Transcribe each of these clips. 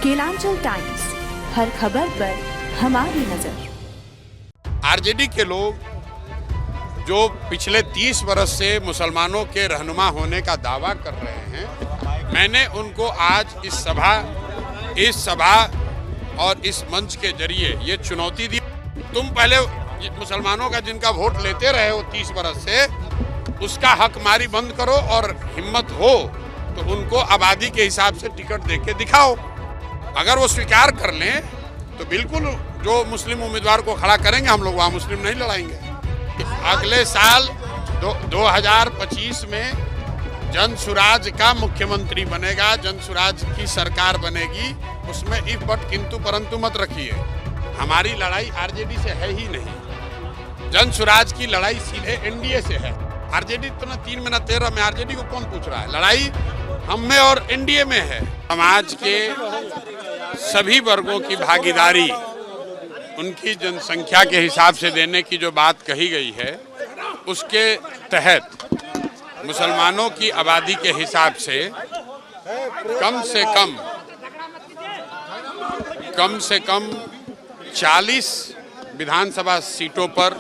Kelanchal times, हर खबर पर हमारी नजर। आरजेडी के लोग जो पिछले 30 वर्ष से मुसलमानों के रहनुमा होने का दावा कर रहे हैं, मैंने उनको आज इस सभा और इस मंच के जरिए ये चुनौती दी। तुम पहले मुसलमानों का जिनका वोट लेते रहे हो 30 वर्ष से, उसका हक मारी बंद करो और हिम्मत हो तो उनको आबादी के हिसाब से टिकट देके दिखाओ। अगर वो स्वीकार कर लें तो बिल्कुल जो मुस्लिम उम्मीदवार को खड़ा करेंगे, हम लोग वहाँ मुस्लिम नहीं लड़ाएंगे। अगले साल 2025 में जन सुराज का मुख्यमंत्री बनेगा, जन सुराज की सरकार बनेगी। उसमें इफ बट किंतु परंतु मत रखिए। हमारी लड़ाई आरजेडी से है ही नहीं। जन सुराज की लड़ाई सीधे एनडीए से है। आरजेडी तो ना 3 में ना 13 में, आरजेडी को कौन पूछ रहा है? लड़ाई हम में और एनडीए में है। समाज के सभी वर्गों की भागीदारी उनकी जनसंख्या के हिसाब से देने की जो बात कही गई है, उसके तहत मुसलमानों की आबादी के हिसाब से कम से कम 40 विधानसभा सीटों पर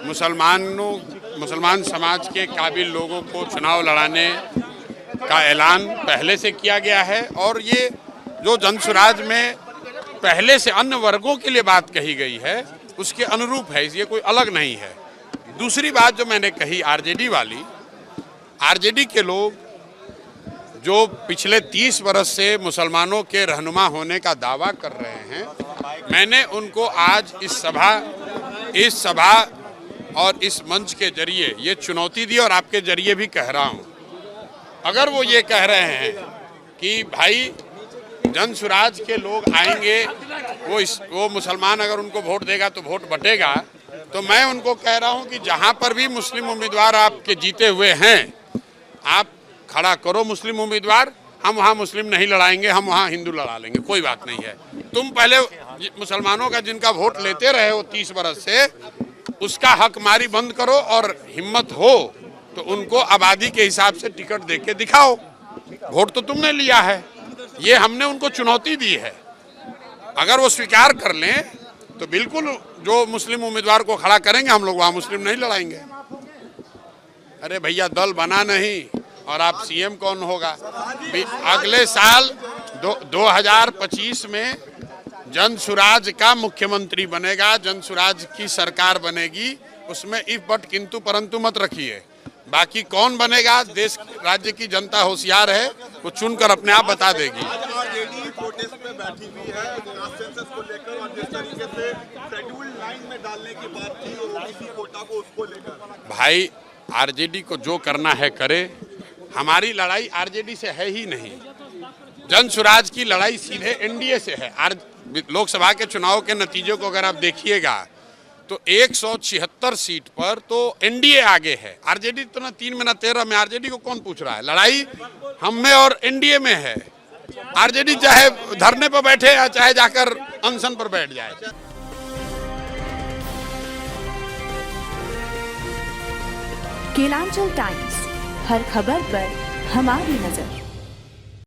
मुसलमान समाज के काबिल लोगों को चुनाव लड़ाने का ऐलान पहले से किया गया है। और ये जो जनसुराज में पहले से अन्य वर्गों के लिए बात कही गई है, उसके अनुरूप है, ये कोई अलग नहीं है। दूसरी बात जो मैंने कही आरजेडी वाली, आरजेडी के लोग जो पिछले 30 वर्ष से मुसलमानों के रहनुमा होने का दावा कर रहे हैं, मैंने उनको आज इस सभा और इस मंच के जरिए ये चुनौती दी और आपके जरिए भी कह रहा हूँ। अगर वो ये कह रहे हैं कि भाई जन सुराज के लोग आएंगे, वो मुसलमान अगर उनको वोट देगा तो वोट बटेगा, तो मैं उनको कह रहा हूं कि जहां पर भी मुस्लिम उम्मीदवार आपके जीते हुए हैं, आप खड़ा करो मुस्लिम उम्मीदवार। हम वहां मुस्लिम नहीं लड़ाएंगे, हम वहां हिंदू लड़ा लेंगे, कोई बात नहीं है। तुम पहले मुसलमानों का जिनका वोट लेते रहे हो 30 वर्ष से, उसका हक मारी बंद करो और हिम्मत हो तो उनको आबादी के हिसाब से टिकट देके दिखाओ। वोट तो तुमने लिया है, ये हमने उनको चुनौती दी है। अगर वो स्वीकार कर लें तो बिल्कुल जो मुस्लिम उम्मीदवार को खड़ा करेंगे, हम लोग वहाँ मुस्लिम नहीं लड़ाएंगे। अरे भैया, दल बना नहीं और आप सीएम कौन होगा? अगले साल 2025 में जन सुराज का मुख्यमंत्री बनेगा, जन सुराज की सरकार बनेगी। उसमें इफ बट किंतु परंतु मत रखिए। बाकी कौन बनेगा, देश राज्य की जनता होशियार है, वो चुनकर अपने आप बता देगी। आरजेडी प्रोटेस्ट पे बैठी हुई है सेंसस को लेकर, और जिस तरीके से शेड्यूल्ड लाइन में डालने की बात थी ओबीसी कोटा को, उसको लेकर भाई आरजेडी को जो करना है करे। हमारी लड़ाई आरजेडी से है ही नहीं। जन सुराज की लड़ाई सीधे एनडीए से है। लोकसभा के चुनाव के नतीजों को अगर आप देखिएगा तो 176 सीट पर तो एनडीए आगे है। आरजेडी तो ना 3 में ना 13 में, आरजेडी को कौन पूछ रहा है? लड़ाई हम में और एनडीए में है। आरजेडी चाहे धरने पर बैठे या चाहे जाकर अनशन पर बैठ जाए। केलांचल टाइम्स, हर खबर पर हमारी नजर।